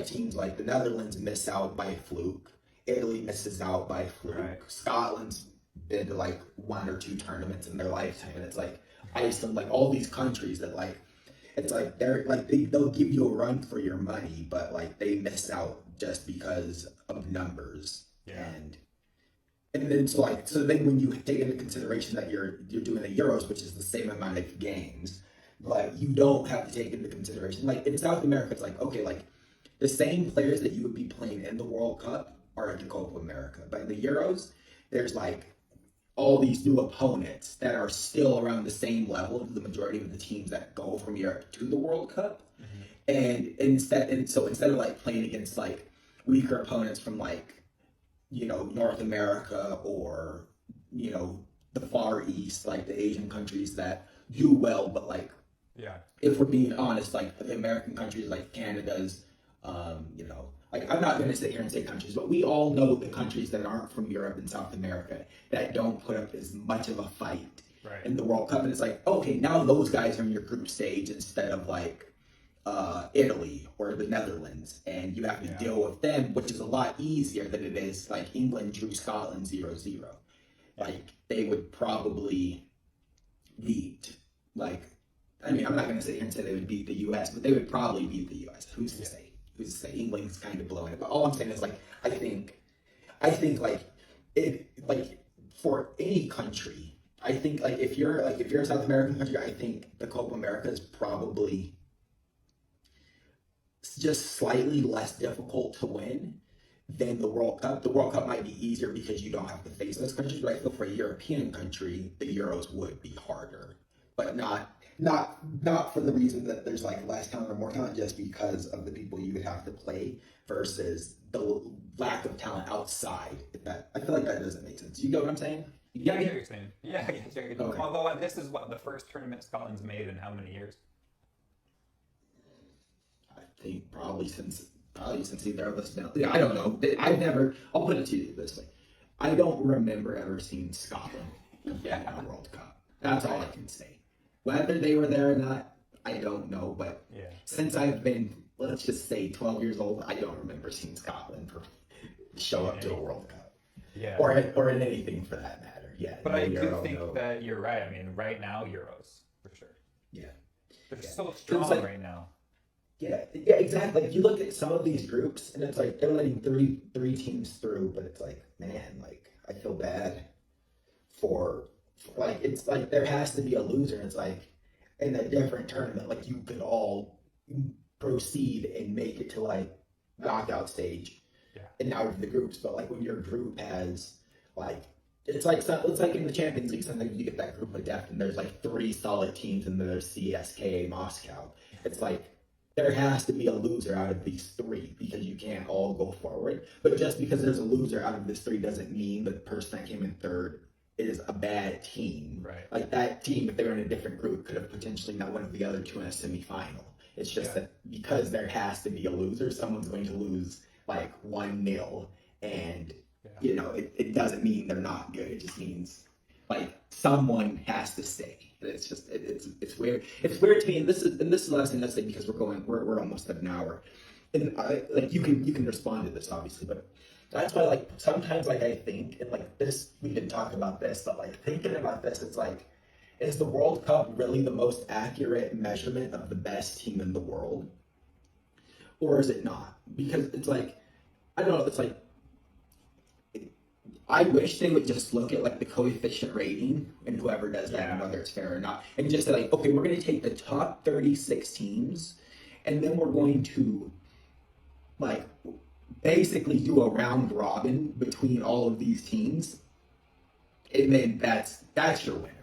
teams like the Netherlands miss out by fluke, Italy misses out by fluke, Right. Scotland's been to like one or two tournaments in their lifetime, and it's like Iceland, like all these countries that like it's like they're like they'll give you a run for your money, but like they miss out just because of numbers. Yeah. And then so then when you take into consideration that you're doing the Euros, which is the same amount of games, like you don't have to take into consideration like in South America, it's like okay, like the same players that you would be playing in the World Cup are at the Copa America, but in the Euros, there's like all these new opponents that are still around the same level of the majority of the teams that go from Europe to the World Cup. And so instead of like playing against like weaker opponents from like North America or the Far East, like the Asian countries that do well, but like Yeah. if we're being honest, like the American countries like Canada's, like I'm not going to sit here and say countries, but we all know the countries that aren't from Europe and South America that don't put up as much of a fight Right. in the World Cup. And it's like, okay, now those guys are in your group stage instead of like Italy or the Netherlands, and you have to deal with them, which is a lot easier than it is like England drew Scotland 0-0. Like they would probably beat like I mean I'm not gonna sit here and say they would beat the US, but they would probably beat the US. Who's to say? Who's to say? England's kind of blowing it. But all I'm saying is like I think like it like for any country, I think like if you're a South American country, I think the Copa America is probably just slightly less difficult to win than the World Cup. The World Cup might be easier because you don't have to face those countries, but I feel for a European country, the Euros would be harder. But not for the reason that there's like less talent or more talent, just because of the people you would have to play versus the lack of talent outside. I feel like that doesn't make sense. You get what I'm saying? Yeah, I get what you're saying. Yeah, I get what you're saying. Okay. Although this is what the first tournament Scotland's made in how many years? I think probably since either of us now. Yeah, I don't know. I'll put it to you this way. I don't remember ever seeing Scotland compete in a World Cup. That's all I can say. Whether they were there or not, I don't know. But since I've been, let's just say, 12 years old, I don't remember seeing Scotland show up to a World Cup. Yeah. Or in anything for that matter. Yeah. But I do think that you're right. I mean, right now, Euros, for sure. Yeah. They're so strong like, right now. Yeah, exactly. Like you look at some of these groups, and it's like they're letting three teams through, but it's like, man, like I feel bad for like it's like there has to be a loser. And it's like in a different tournament, like you could all proceed and make it to like knockout stage, and out of the groups. But like when your group has like it's like in the Champions League, sometimes you get that group of death, and there's like three solid teams, and there's CSKA Moscow. It's like there has to be a loser out of these three because you can't all go forward. But just because there's a loser out of this three doesn't mean that the person that came in third is a bad team. Right. Like that team, if they were in a different group, could have potentially not one of the other two in a semifinal. It's just that because there has to be a loser, someone's going to lose like 1-0, and it doesn't mean they're not good. It just means like someone has to stay. It's just it's weird. It's weird to me, and this is the last thing I'll say because we're almost at an hour, and like you can respond to this obviously, but That's why, like, sometimes, like, I think, and like this, we can talk about this, but like thinking about this, it's like, is the World Cup really the most accurate measurement of the best team in the world, or is it not? Because it's like, I don't know, it's like, I wish they would just look at like the coefficient rating and whoever does that and Yeah. whether it's fair or not, and just say like, okay, we're going to take the top 36 teams, and then we're going to like basically do a round robin between all of these teams, and then that's your winner.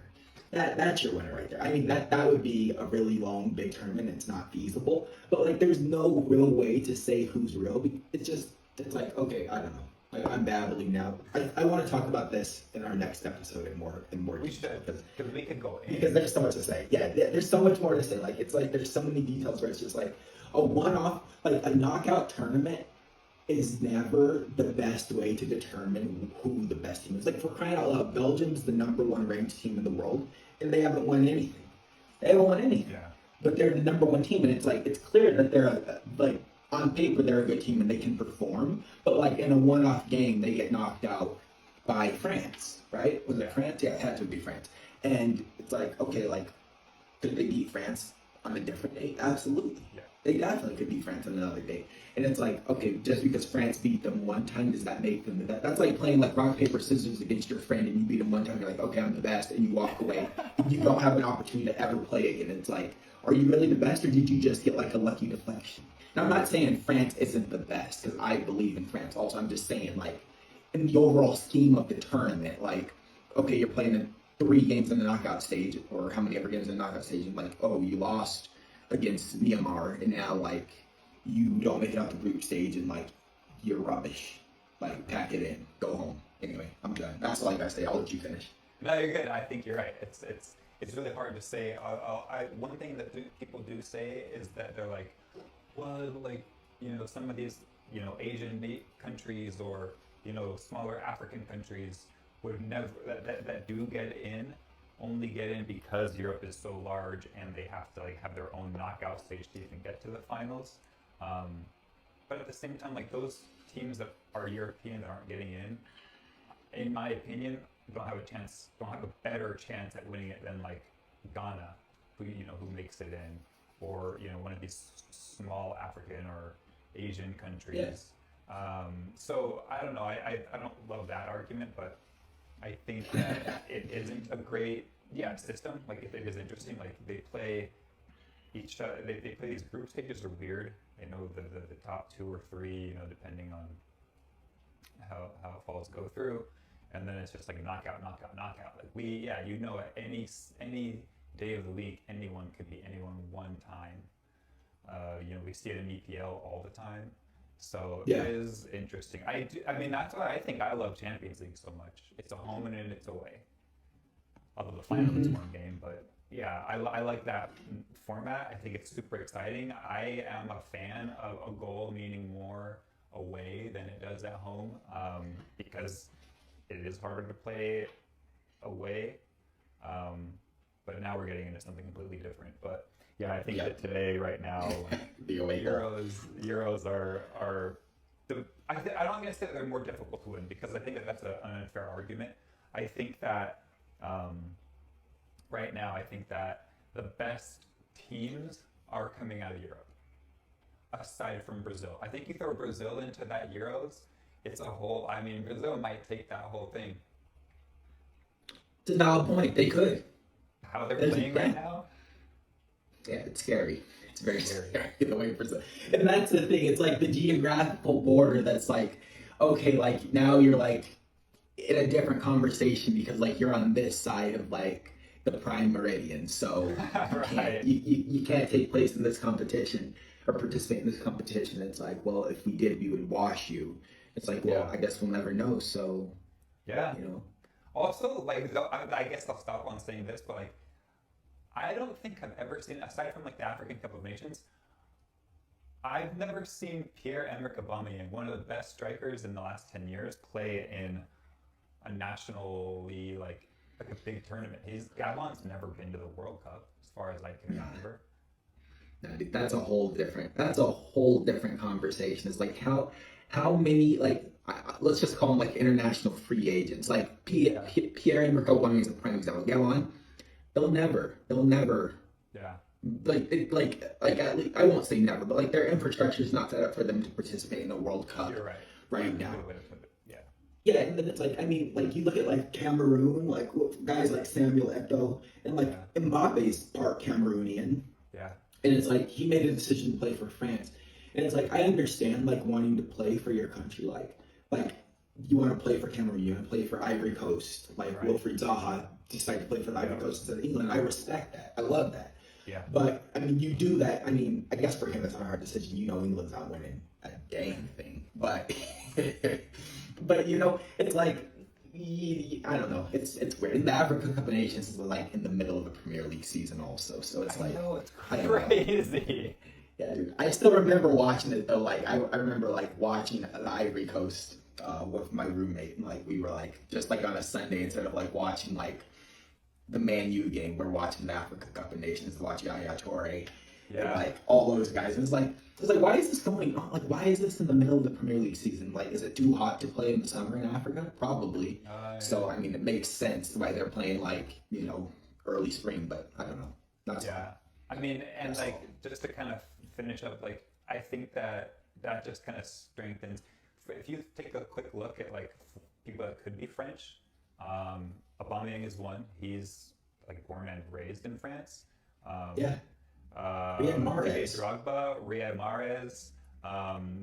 That's your winner right there. I mean that would be a really long big tournament. It's not feasible, but like there's no real way to say who's real. It's just it's like okay, I don't know. Like I'm babbling now. I want to talk about this in our next episode in more We detail should, because because we could go because in. there's so much to say. Yeah, there's so much more to say. Like it's like there's so many details where it's just like a one-off, like a knockout tournament is never the best way to determine who the best team is. Like for crying out loud, Belgium's the number one ranked team in the world, and they haven't won anything. They haven't won anything, Yeah. but they're the number one team, and it's like it's clear that they're like on paper they're a good team and they can perform, but like in a one-off game they get knocked out by France, right? Was it France? Yeah, it had to be France. And it's like okay, like could they beat France on a different date? Absolutely. Yeah. They definitely could beat France on another date. And it's like, okay, just because France beat them one time, does that make them the best? That's like playing like rock, paper, scissors against your friend and you beat them one time, you're like, okay, I'm the best, and you walk away. And you don't have an opportunity to ever play again. It's like, are you really the best or did you just get like a lucky deflection? Now, I'm not saying France isn't the best, because I believe in France also. I'm just saying, like, in the overall scheme of the tournament, like, okay, you're playing in 3 games in the knockout stage, or how many ever games in the knockout stage, and like, oh, you lost against Myanmar, and now like you don't make it out the group stage, and like you're rubbish. Like, pack it in, go home. Anyway, I'm done. That's all I gotta say. I'll let you finish. No, you're good. I think you're right. It's really hard to say. One thing that people do say is that they're like, well, like some of these Asian countries or smaller African countries would never that do get in only get in because Europe is so large and they have to like have their own knockout stage to even get to the finals. But at the same time, like those teams that are European that aren't getting in my opinion, don't have a better chance at winning it than like Ghana, who makes it in, or one of these small African or Asian countries. Yes. So I don't know. I don't love that argument, but I think that it isn't a great system. Like it is interesting. Like they play they play these group stages are weird. They know the top 2 or 3, depending on how it falls go through, and then it's just like knockout. Like at any day of the week, anyone could be anyone one time. We see it in EPL all the time. So Yeah. it is interesting. I mean, that's why I think I love Champions League so much. It's a home and it's away. Although the final is one game, but yeah, I like that format. I think it's super exciting. I am a fan of a goal meaning more away than it does at home, because it is harder to play away. But now we're getting into something completely different. But yeah, I think that today, right now, The away goal. Euros are. I'm not going to say that they're more difficult to win because I think that that's an unfair argument. I think that right now, I think that the best teams are coming out of Europe, aside from Brazil. I think you throw Brazil into that Euros, it's a whole. I mean, Brazil might take that whole thing. It's a valid point. They could. How they're There's a playing plan. right now. Yeah, it's scary. It's very scary the way Brazil. And that's the thing. It's like the geographical border that's like, okay, like now you're like in a different conversation because like you're on this side of like the prime meridian, so Right. you can't take place in this competition or participate in this competition. It's like, well, if we did, we would wash you. It's like, well, Yeah. I guess we'll never know. So, Yeah. you know, Also, like, I guess I'll stop on saying this, but like, I don't think I've ever seen, aside from like the African Cup of Nations, I've never seen Pierre-Emerick Aubameyang, one of the best strikers in the last 10 years, play in a nationally like a big tournament. Gabon's never been to the World Cup, as far as I can remember. That's a whole different. That's a whole different conversation. It's like how many like let's just call them like international free agents. Like Yeah. Pierre-Emerick Aubameyang is a prime example. Go on. They'll never Yeah. like at least, I won't say never, but like their infrastructure is not set up for them to participate in a World Cup You're right. right That's a now. good way to put it. Yeah. Yeah, and then it's like I mean, like you look at like Cameroon, like guys like Samuel Eto'o, and like Yeah. Mbappe's part Cameroonian, Yeah. and it's like he made a decision to play for France, and it's like I understand like wanting to play for your country, like you want to play for Cameroon, you want to play for Ivory Coast, like Right. Wilfried Zaha decided to play for the Ivory Yeah. Coast instead of England. I respect that. I love that. Yeah. But I mean, you do that. I mean, I guess for him it's not a hard decision. You know, England's not winning a dang thing. But but you know, it's like I don't know. It's weird. And the Africa Cup of Nations is like in the middle of a Premier League season also. So it's I like know it's I don't know. crazy. Yeah, dude. I still remember watching it though. Like I remember like watching the Ivory Coast with my roommate, and like we were like just like on a Sunday instead of like watching like the Man U game, we're watching the Africa Cup of Nations to watch Yaya Toure and Yeah. like all those guys. And it's like why is this going on? Like why is this in the middle of the Premier League season? Like is it too hot to play in the summer in Africa? Probably. So I mean it makes sense why they're playing like, you know, early spring, but I don't know. That's Yeah. I mean, and That's like all. just to kind of finish up, like I think that just kind of strengthens. If you take a quick look at like people that could be French, Aubameyang is one. He's like born and raised in France. Yeah. Riyad Mahrez. Drogba, Riyad Mahrez,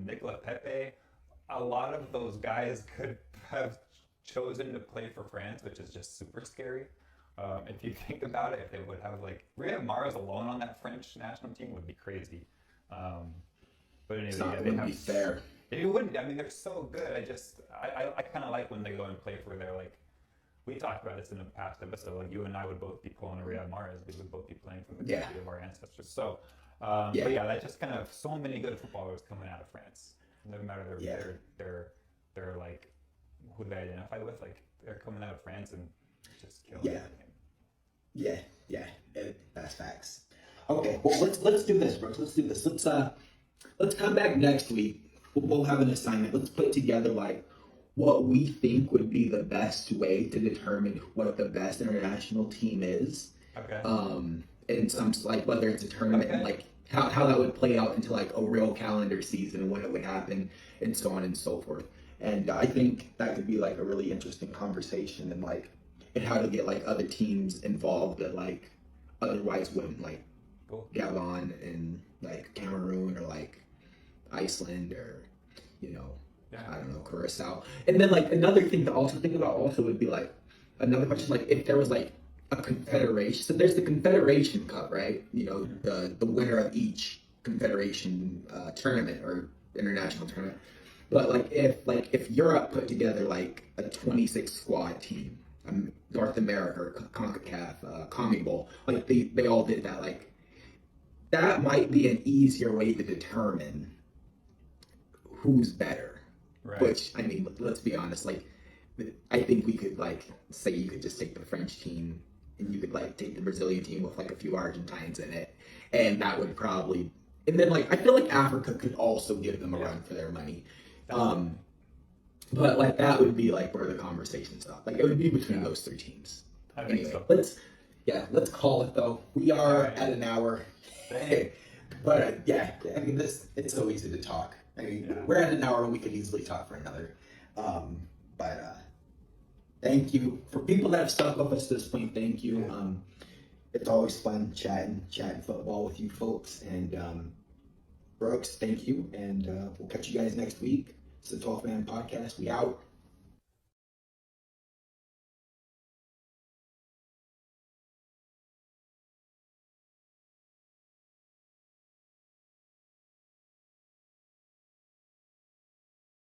Nicola Pepe. A lot of those guys could have chosen to play for France, which is just super scary. If you think about it, if they would have like Riyad Mahrez alone on that French national team would be crazy. But anyway, It's not yeah, it they wouldn't have. be fair. It wouldn't. I mean, they're so good. I kind of like when they go and play for their like. We talked about this in a past episode. Like you and I would both be pulling a Riyad Mahrez. We would both be playing for the Yeah. country of our ancestors. So, Yeah. but yeah, that just kind of so many good footballers coming out of France. No matter Yeah. they're like who they identify with. Like they're coming out of France and just killing Yeah. everything. Yeah, that's facts. Okay, well let's do this, Brooks. Let's do this. Let's come back next week. We'll have an assignment. Let's put together like what we think would be the best way to determine what the best international team is. Okay. And some like whether it's a tournament and Okay. like how that would play out into like a real calendar season and when it would happen and so on and so forth. And I think that could be like a really interesting conversation and like and how to get like other teams involved that like otherwise wouldn't like Cool. Gabon and like Cameroon or like Iceland or you know Yeah. I don't know Curacao. And then like another thing to also think about also would be like another question like if there was like a confederation. So there's the Confederation Cup, right? You know the winner of each confederation tournament or international tournament. But like if Europe put together like a 26 squad team, North America, or CONCACAF, CONMEBOL, like they all did that. Like that might be an easier way to determine who's better. Right. Which I mean, let's be honest. Like I think we could like say you could just take the French team and you could like take the Brazilian team with like a few Argentines in it, and that would probably. And then like I feel like Africa could also give them a run for their money. But like that would be like where the conversation stopped. Like it would be between those three teams. I think Anyway, so. let's call it though. We are Alright. at an hour. Dang. But I mean it's so easy to talk. I mean Yeah. we're at an hour and we could easily talk for another. But thank you for people that have stuck with us to this point. Thank you. It's always fun chatting football with you folks. And Brooks, thank you. And we'll catch you guys next week. It's the 12 Man Podcast. We out.